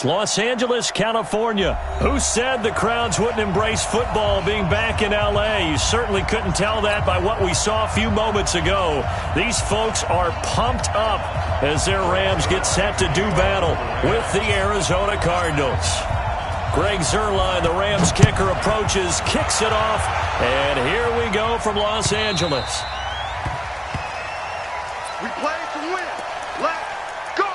Los Angeles, California. Who said the crowds wouldn't embrace football being back in L.A.? You certainly couldn't tell that by what we saw a few moments ago. These folks are pumped up as their Rams get set to do battle with the Arizona Cardinals. Greg Zuerlein, the Rams kicker, approaches, kicks it off, and here we go from Los Angeles. We play to win. Let's go!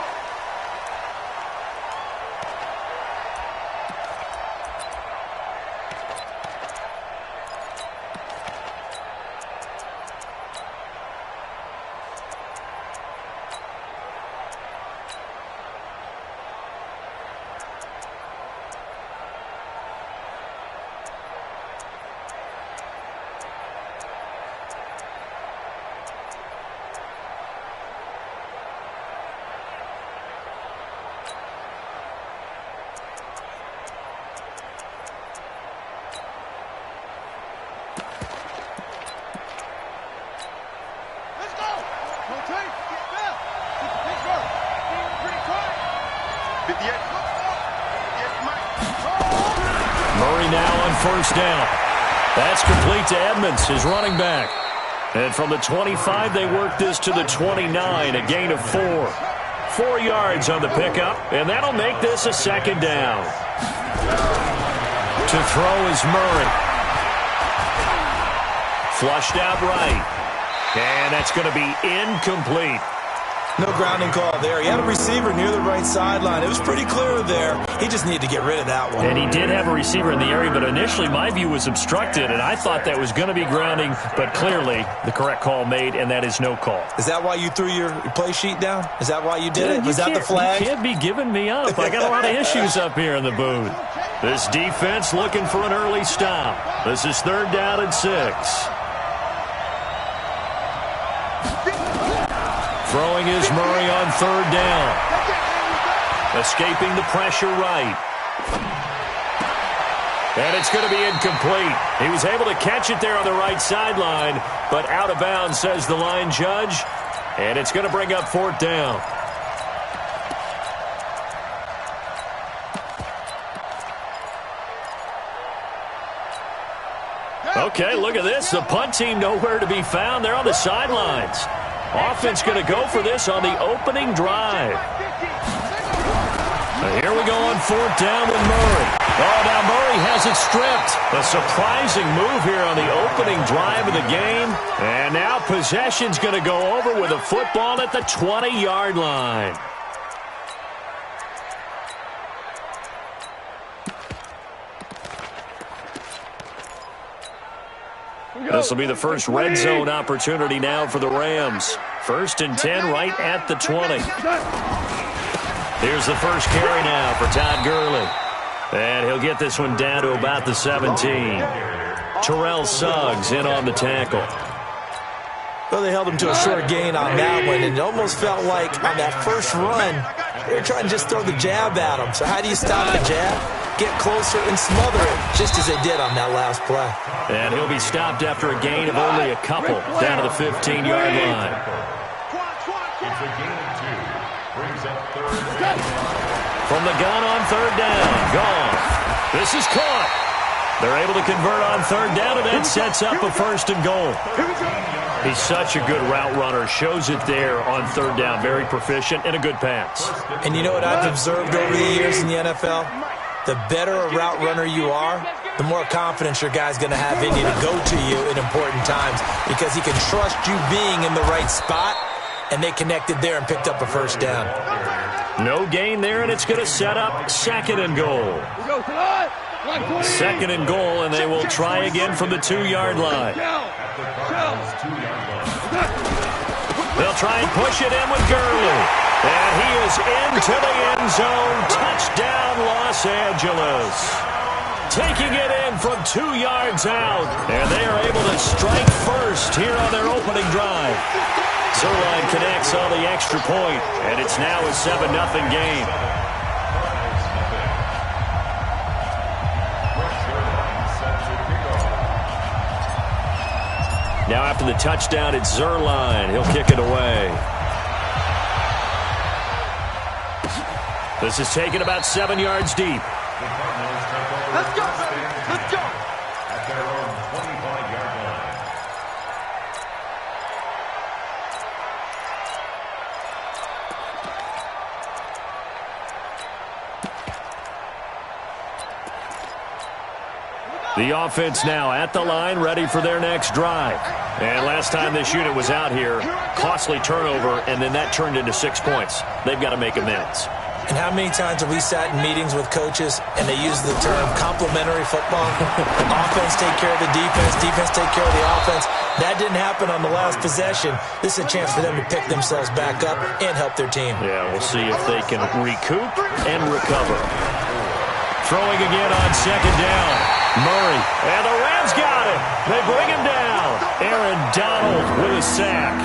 Murray now on first down. That's complete to Edmonds, his running back. And from the 25, they work this to the 29, a gain of 4. 4 yards on the pickup, and that'll make this a second down. To throw is Murray. Flushed out right. And that's going to be incomplete. No grounding call there. He had a receiver near the right sideline. It was pretty clear there. He just needed to get rid of that one. And he did have a receiver in the area, but initially my view was obstructed, and I thought that was going to be grounding, but clearly the correct call made, and that is no call. Is that why you threw your play sheet down? Is that why you did it? Was that the flag? You can't be giving me up. I got a lot of issues up here in the booth. This defense looking for an early stop. This is 3rd down and 6. Throwing is Murray on 3rd down. Escaping the pressure right. And it's going to be incomplete. He was able to catch it there on the right sideline, but out of bounds, says the line judge. And it's going to bring up 4th down. Okay, look at this. The punt team nowhere to be found. They're on the sidelines. Offense going to go for this on the opening drive. Here we go on 4th down with Murray. Oh, now Murray has it stripped. A surprising move here on the opening drive of the game. And now possession's going to go over with a football at the 20-yard line. This will be the first red zone opportunity now for the Rams. 1st and 10 right at the 20. Here's the first carry now for Todd Gurley. And he'll get this one down to about the 17. Terrell Suggs in on the tackle. Well, they held him to a short gain on that one, and it almost felt like on that first run, they were trying to just throw the jab at him. So how do you stop the jab? Get closer and smother it, just as they did on that last play. And he'll be stopped after a gain of only a couple, down to the 15-yard line. It's a gain of 2. Brings up 3rd. From the gun on 3rd down, gone. This is caught. They're able to convert on 3rd down, and that sets up a 1st and goal. He's such a good route runner. Shows it there on 3rd down. Very proficient and a good pass. And you know what I've observed over the years in the NFL? The better a route runner you are, the more confidence your guy's going to have in you to go to you in important times because he can trust you being in the right spot, and they connected there and picked up a 1st down. No gain there, and it's going to set up 2nd and goal. 2nd and goal, and they will try again from the 2-yard line. They'll try and push it in with Gurley. And he is into the end zone. Touchdown, Los Angeles. Taking it in from 2 yards out. And they are able to strike first here on their opening drive. Zuerlein connects on the extra point, and it's now a 7-0 game. Now after the touchdown, it's Zuerlein. He'll kick it away. This is taken about 7 yards deep. Let's go, baby. Let's go. At their own 25-yard line. The offense now at the line, ready for their next drive. And last time this unit was out here, costly turnover, and then that turned into 6 points. They've got to make amends. And how many times have we sat in meetings with coaches and they use the term complementary football? Offense take care of the defense, defense take care of the offense. That didn't happen on the last possession. This is a chance for them to pick themselves back up and help their team. Yeah, we'll see if they can recoup and recover. Throwing again on second down. Murray, and the Rams got it. They bring him down. Aaron Donald with a sack.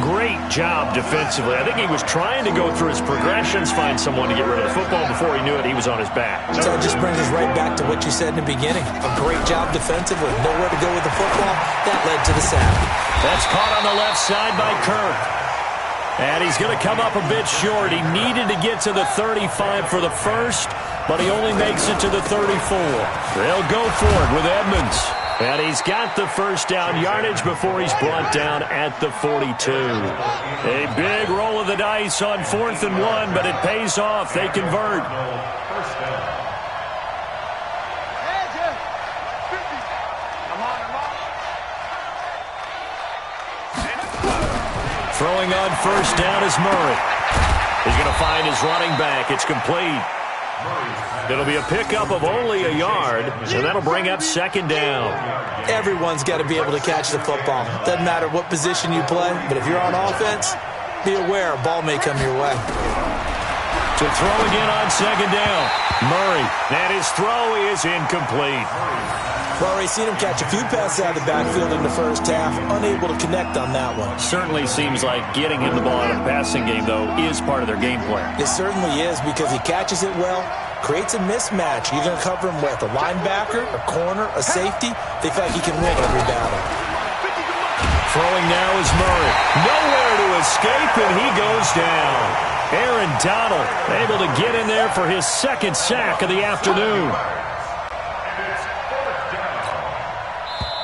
Great job defensively. I think he was trying to go through his progressions, find someone to get rid of the football. Before he knew it, he was on his back. So it just brings us right back to what you said in the beginning. A great job defensively. Nowhere to go with the football. That led to the sack. That's caught on the left side by Kirk. And he's going to come up a bit short. He needed to get to the 35 for the first, but he only makes it to the 34. They'll go for it with Edmonds. And he's got the first down yardage before he's brought down at the 42. A big roll of the dice on 4th and 1, but it pays off. They convert. First down. Throwing on first down is Murray. He's going to find his running back. It's complete. It'll be a pickup of only a yard, and that'll bring up second down. Everyone's got to be able to catch the football. Doesn't matter what position you play, but if you're on offense, be aware a ball may come your way. To throw again on second down. Murray, and his throw is incomplete. Well, we've seen him catch a few passes out of the backfield in the first half, unable to connect on that one. Certainly seems like getting him the ball in a passing game, though, is part of their game plan. It certainly is because he catches it well, creates a mismatch. You're going to cover him with a linebacker, a corner, a safety. They feel like he can win every battle. Throwing now is Murray. Nowhere to escape, and he goes down. Aaron Donald able to get in there for his second sack of the afternoon.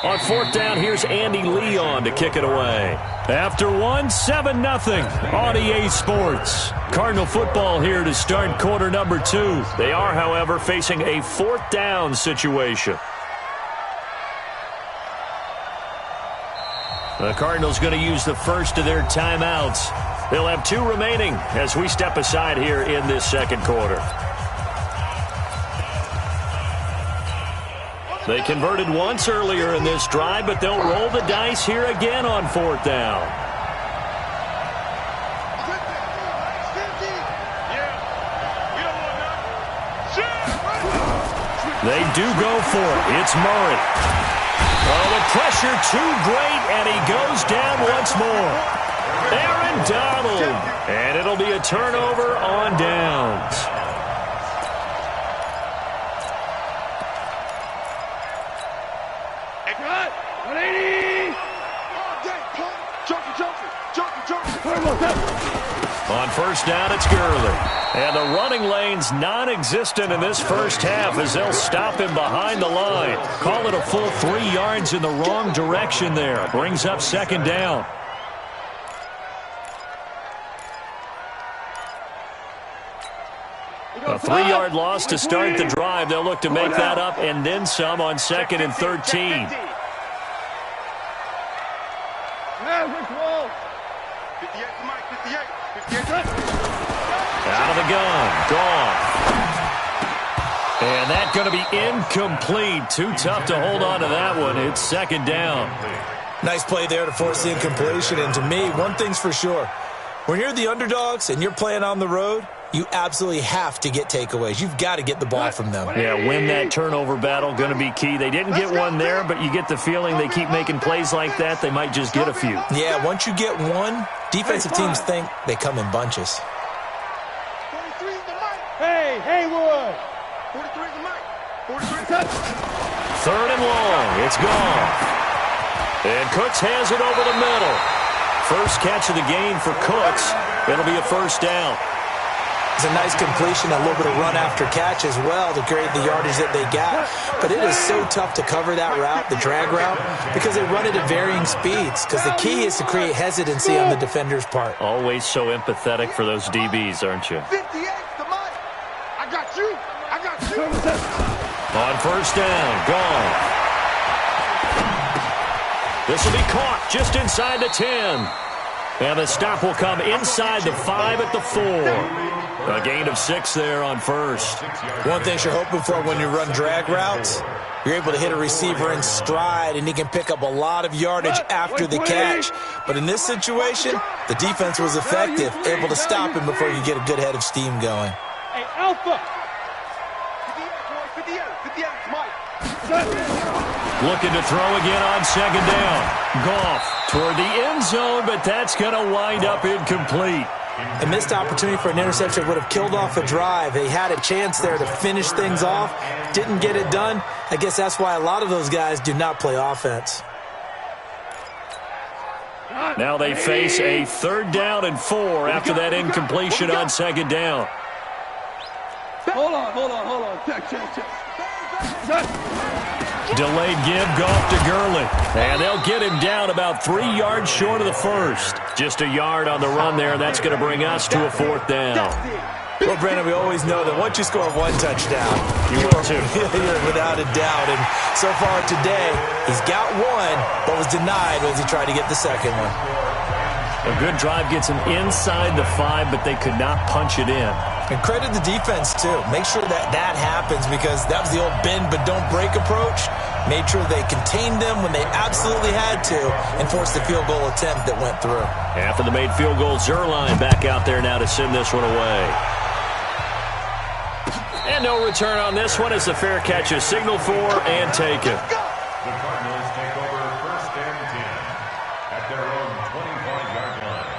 On 4th down, here's Andy Leon to kick it away. After one, 7-0 on EA Sports. Cardinal football here to start quarter number 2. They are, however, facing a 4th down situation. The Cardinals going to use the first of their timeouts. They'll have 2 remaining as we step aside here in this second quarter. They converted once earlier in this drive, but they'll roll the dice here again on 4th down. They do go for it. It's Murray. Oh, the pressure too great, and he goes down once more. Aaron Donald. And it'll be a turnover on downs. On first down, it's Gurley. And the running lane's non-existent in this first half as they'll stop him behind the line. Call it a full 3 yards in the wrong direction there. Brings up second down. A 3-yard loss to start the drive. They'll look to make that up and then some on 2nd and 13. Out of the gun. Gone. And that's going to be incomplete. Too tough to hold on to that one. It's second down. Nice play there to force the incompletion. And to me, one thing's for sure. When you're the underdogs and you're playing on the road, you absolutely have to get takeaways. You've got to get the ball from them. Yeah, win that turnover battle, going to be key. They didn't get one there, but you get the feeling they keep making plays like that, they might just get a few. Yeah, once you get one, defensive teams think they come in bunches. Hey, Haywood! 3rd and long. It's gone. And Cooks has it over the middle. First catch of the game for Cooks. It'll be a first down. It's a nice completion, a little bit of run after catch as well to create the yardage that they got. But it is so tough to cover that route, the drag route, because they run it at varying speeds. Because the key is to create hesitancy on the defender's part. Always so empathetic for those DBs, aren't you? 58, the mic. I got you. I got you. On first down, gone. This will be caught just inside the 10. And the stop will come inside the 5 at the 4. A gain of 6 there on first. One thing you're hoping for when you run drag routes, you're able to hit a receiver in stride, and he can pick up a lot of yardage after the catch. But in this situation, the defense was effective, able to stop him before you get a good head of steam going. Hey, Alpha. 58, 58, Mike. Looking to throw again on second down. Goff toward the end zone, but that's going to wind up incomplete. A missed opportunity for an interception would have killed off a drive. They had a chance there to finish things off, didn't get it done. I guess that's why a lot of those guys do not play offense. Now they face a 3rd down and 4 after that incompletion on second down. Hold on. Check. Delayed give, Goff to Gurley. And they'll get him down about 3 yards short of the first. Just a yard on the run there, and that's going to bring us to a 4th down. Well, Brandon, we always know that once you score 1 touchdown, You will too. you're without a doubt. And so far today, he's got 1, but was denied as he tried to get the second one. A good drive gets him inside the 5, but they could not punch it in. And credit the defense, too. Make sure that happens, because that was the old bend but don't break approach. Made sure they contained them when they absolutely had to and forced the field goal attempt that went through. After the made field goal, Zerline back out there now to send this one away. And no return on this one as the fair catch is signaled for and taken. The Cardinals take over 1st and 10 at their own 25-yard line.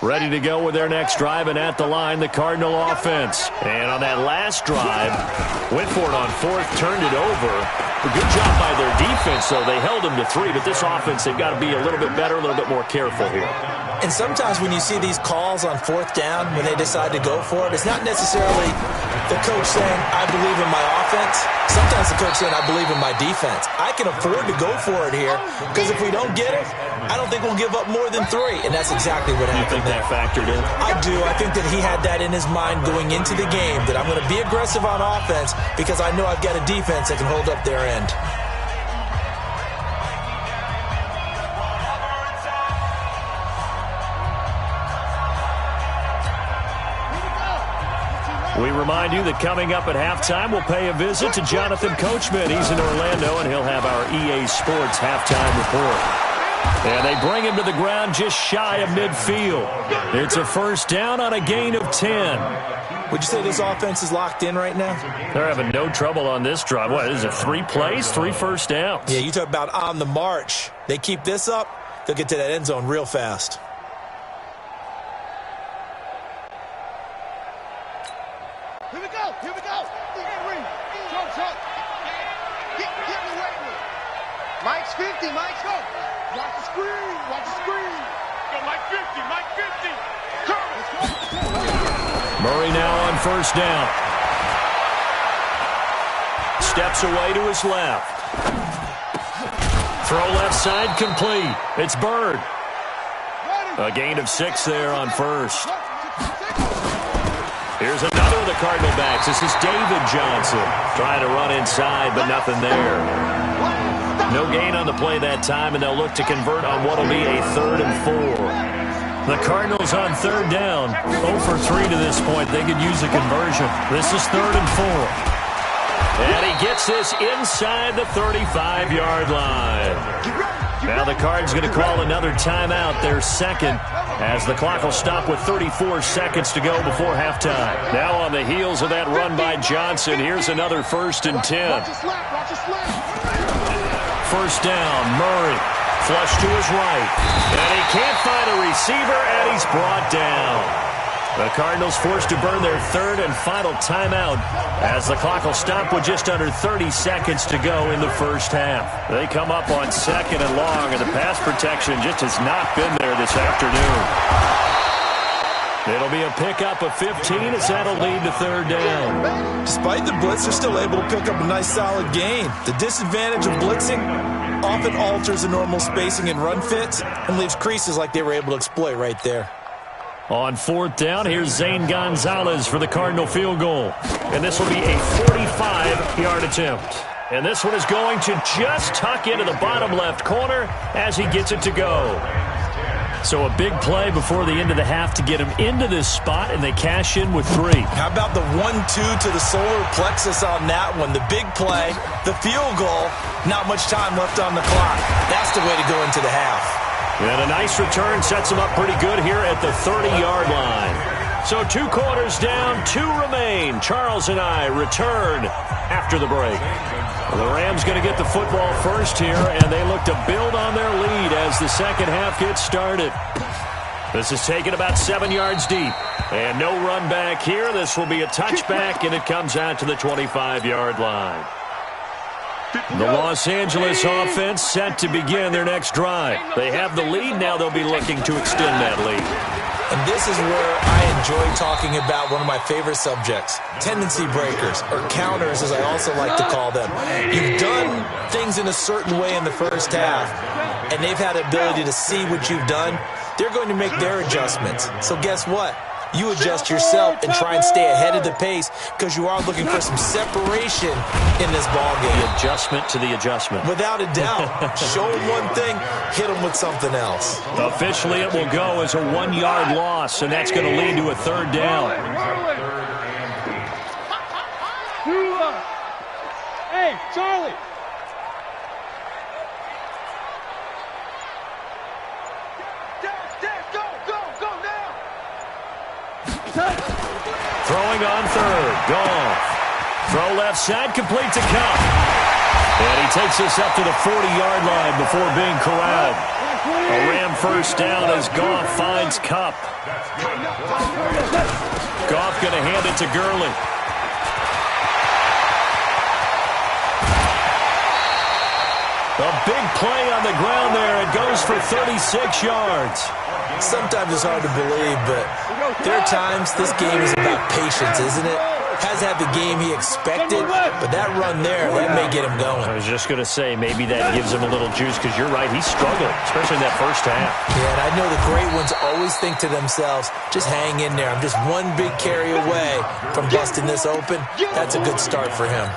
Ready to go with their next drive, and at the line, the Cardinal offense. And on that last drive, went for it on 4th, turned it over. A good job by their defense, though. They held them to 3, but this offense, they've got to be a little bit better, a little bit more careful here. And sometimes when you see these calls on 4th down, when they decide to go for it, it's not necessarily the coach saying, I believe in my offense. Sometimes the coach saying, I believe in my defense. I can afford to go for it here, because if we don't get it, I don't think we'll give up more than 3. And that's exactly what happened. You think that factored in? I do. I think that he had that in his mind going into the game, that I'm going to be aggressive on offense because I know I've got a defense that can hold up their end. We remind you that coming up at halftime, we'll pay a visit to Jonathan Coachman. He's in Orlando, and he'll have our EA Sports halftime report. And they bring him to the ground just shy of midfield. It's a 1st down on a gain of 10. Would you say this offense is locked in right now? They're having no trouble on this drive. What, is it 3 plays, 3 first downs? Yeah, you talk about on the march. They keep this up, they'll get to that end zone real fast. Here we go. Jump. Get me waiting. Mike's 50, Mike's go. Watch the screen. Go, Mike 50. Murray now on 1st down. Steps away to his left. Throw left side complete. It's Bird. A gain of 6 there on 1st. Here's another of the Cardinal backs. This is David Johnson. Trying to run inside, but nothing there. No gain on the play that time, and they'll look to convert on what will be a 3rd and 4. The Cardinals on 3rd down. 0 for 3 to this point. They could use a conversion. This is 3rd and 4. And he gets this inside the 35-yard line. Now the Cards going to call another timeout, their 2nd, as the clock will stop with 34 seconds to go before halftime. Now on the heels of that run by Johnson, here's another 1st and 10. 1st down, Murray. Flush to his right. And he can't find a receiver, and he's brought down. The Cardinals forced to burn their third and final timeout as the clock will stop with just under 30 seconds to go in the first half. They come up on second and long, and the pass protection just has not been there this afternoon. It'll be a pickup of 15 as that'll lead to third down. Despite the blitz, they're still able to pick up a nice solid gain. The disadvantage of blitzing often alters the normal spacing and run fits and leaves creases like they were able to exploit right there. On fourth down, here's Zane Gonzalez for the Cardinal field goal. And this will be a 45-yard attempt. And this one is going to just tuck into the bottom left corner as he gets it to go. So a big play before the end of the half to get him into this spot, and they cash in with 3. How about the 1-2 to the solar plexus on that one? The big play, the field goal, not much time left on the clock. That's the way to go into the half. And a nice return sets him up pretty good here at the 30-yard line. So 2 quarters down, 2 remain. Charles and I return after the break. Well, the Rams going to get the football first here, and they look to build on their lead as the second half gets started. This is taken about 7 yards deep. And no run back here. This will be a touchback, and it comes out to the 25-yard line. The Los Angeles offense set to begin their next drive. They have the lead. Now they'll be looking to extend that lead. And this is where I enjoy talking about one of my favorite subjects, tendency breakers, or counters as I also like to call them. You've done things in a certain way in the first half, and they've had the ability to see what you've done. They're going to make their adjustments. So guess what? You adjust yourself and try and stay ahead of the pace because you are looking for some separation in this ballgame. The adjustment to the adjustment. Without a doubt. Show them one thing, hit them with something else. Officially, it will go as a 1-yard loss, and that's going to lead to a third down. Hey, Charlie. Throwing on third. Goff. Throw left side, complete to Cup. And he takes us up to the 40-yard line before being corralled. A Ram first down as Goff finds Cup. Goff going to hand it to Gurley. A big play on the ground there. It goes for 36 yards. Sometimes it's hard to believe, but there are times this game is about patience, isn't it? Hasn't had the game he expected, but that run there, that may get him going. I was just going to say, maybe that gives him a little juice, because you're right, he struggled, especially in that first half. Yeah, and I know the great ones always think to themselves, just hang in there. I'm just one big carry away from busting this open. That's a good start for him.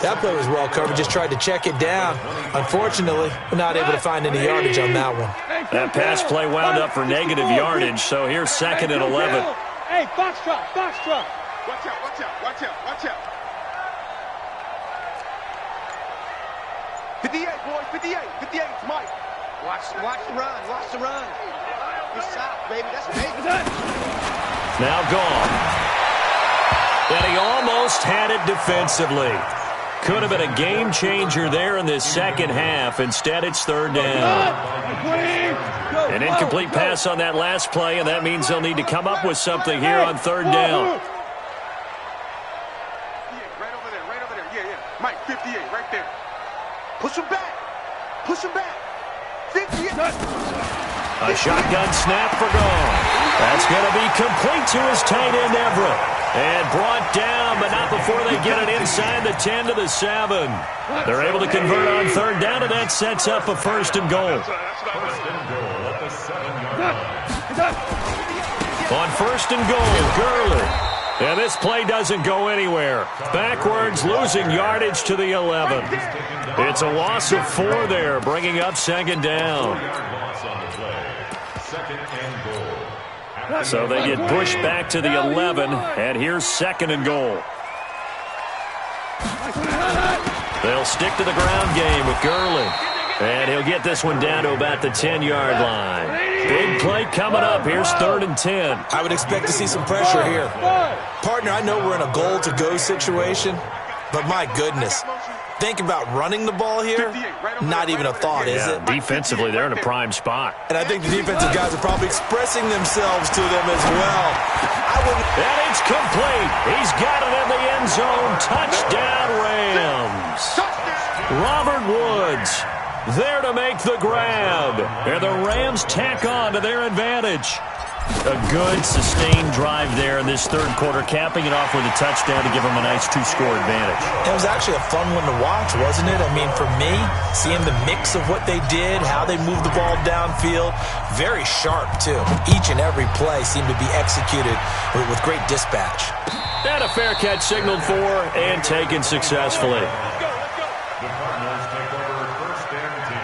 That play was well covered, just tried to check it down. Unfortunately, we're not able to find any yardage on that one. That pass play wound up for negative yardage, so here's second and 11. Hey, box truck, box truck. Watch out, watch out, watch out, watch out. 58, boys, 58, 58, Mike. Watch the run, watch the run. Good shot, baby, that's big. Now gone. And he almost had it defensively. Could have been a game changer there in this second half. Instead, it's third down. An incomplete pass on that last play, and that means they'll need to come up with something here on third down. Right over there, yeah, yeah. Mike, 58, right there. Push him back, 58. A shotgun snap for Goff. That's going to be complete to his tight end, Everett. And brought down, but not before they get it inside the 10 to the 7. They're able to convert on third down, and that sets up a first and goal. On first and goal, Gurley. And this play doesn't go anywhere. Backwards, losing yardage to the 11. It's a loss of 4 there, bringing up second down. So they get pushed back to the 11, and here's second and goal. They'll stick to the ground game with Gurley. And he'll get this one down to about the 10-yard line. Big play coming up. Here's third and 10. I would expect to see some pressure here. Partner, I know we're in a goal-to-go situation, but my goodness, Think about running the ball here, not even a thought, is it? Defensively, they're in a prime spot. And I think the defensive guys are probably expressing themselves to them as well. And it's complete. He's got it in the end zone. Touchdown, Rams. Robert Woods there to make the grab. And the Rams tack on to their advantage. A good, sustained drive there in this third quarter, capping it off with a touchdown to give them a nice two-score advantage. It was actually a fun one to watch, wasn't it? I mean, for me, seeing the mix of what they did, how they moved the ball downfield, very sharp, too. Each and every play seemed to be executed with great dispatch. And a fair catch signaled for and taken successfully. The Cardinals take over first and 10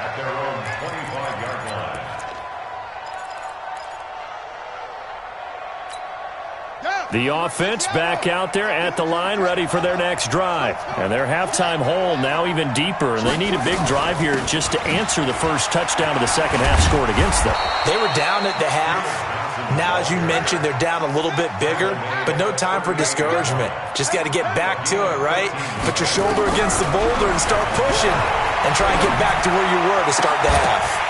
at their own 25-yard line. The offense back out there at the line, ready for their next drive. And their halftime hole now even deeper, and they need a big drive here just to answer the first touchdown of the second half scored against them. They were down at the half. Now, as you mentioned, they're down a little bit bigger, but no time for discouragement. Just got to get back to it, right? Put your shoulder against the boulder and start pushing and try and get back to where you were to start the half.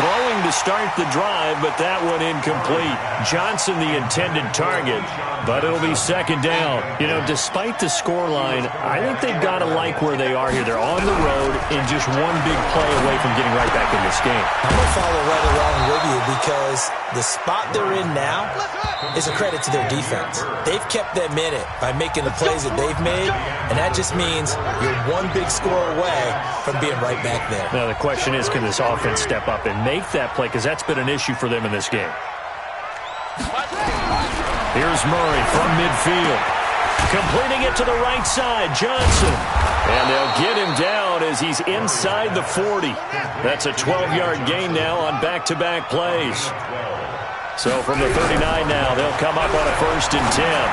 Throwing to start the drive, but that one incomplete. Johnson the intended target, but it'll be second down. You know, despite the scoreline, I think they've got to like where they are here. They're on the road and just one big play away from getting right back in this game. I'm going to follow right along with you because the spot they're in now is a credit to their defense. They've kept them in it by making the plays that they've made, and that just means you're one big score away from being right back there. Now, the question is, can this offense step up and make that play? Because that's been an issue for them in this game. Here's Murray from midfield. Completing it to the right side, Johnson. And they'll get him down as he's inside the 40. That's a 12-yard gain now on back-to-back plays. So from the 39 now, they'll come up on a 1st and 10.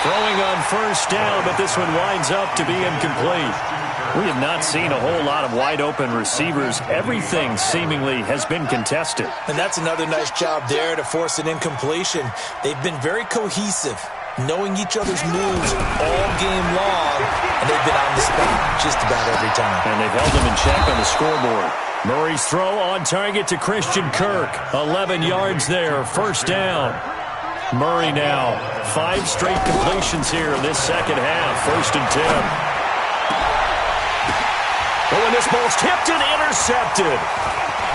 Throwing on first down, but this one winds up to be incomplete. We have not seen a whole lot of wide-open receivers. Everything seemingly has been contested. And that's another nice job there to force an incompletion. They've been very cohesive, knowing each other's moves all game long, and they've been on the spot just about every time. And they've held them in check on the scoreboard. Murray's throw on target to Christian Kirk. 11 yards there, first down. Murray now, 5 straight completions here in this second half, 1st and 10. Oh, and this ball's tipped and intercepted.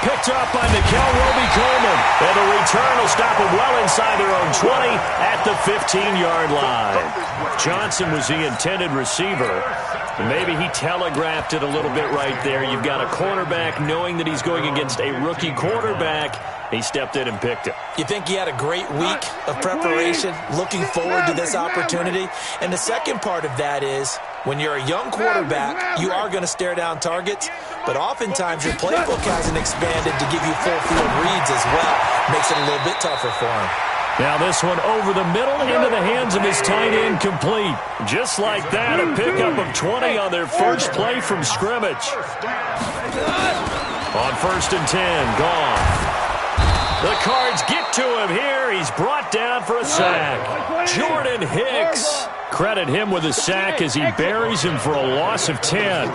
Picked up by Mikel Roby-Coleman. And the return will stop them well inside their own 20 at the 15-yard line. Johnson was the intended receiver. Maybe he telegraphed it a little bit right there. You've got a cornerback knowing that he's going against a rookie quarterback. He stepped in and picked it. You think he had a great week of preparation, looking forward to this opportunity? And the second part of that is, when you're a young quarterback, you are going to stare down targets, but oftentimes your playbook hasn't expanded to give you full field reads as well. Makes it a little bit tougher for him. Now this one over the middle into the hands of his tight end, complete. Just like that, a pickup of 20 on their first play from scrimmage. On 1st and 10, gone. The Cards get to him here. He's brought down for a sack. Jordan Hicks. Credit him with a sack as he buries him for a loss of 10.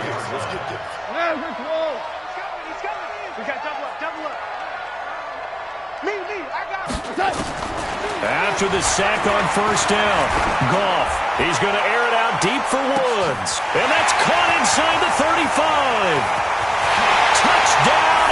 After the sack on first down, Goff, he's going to air it out deep for Woods. And that's caught inside the 35. Touchdown,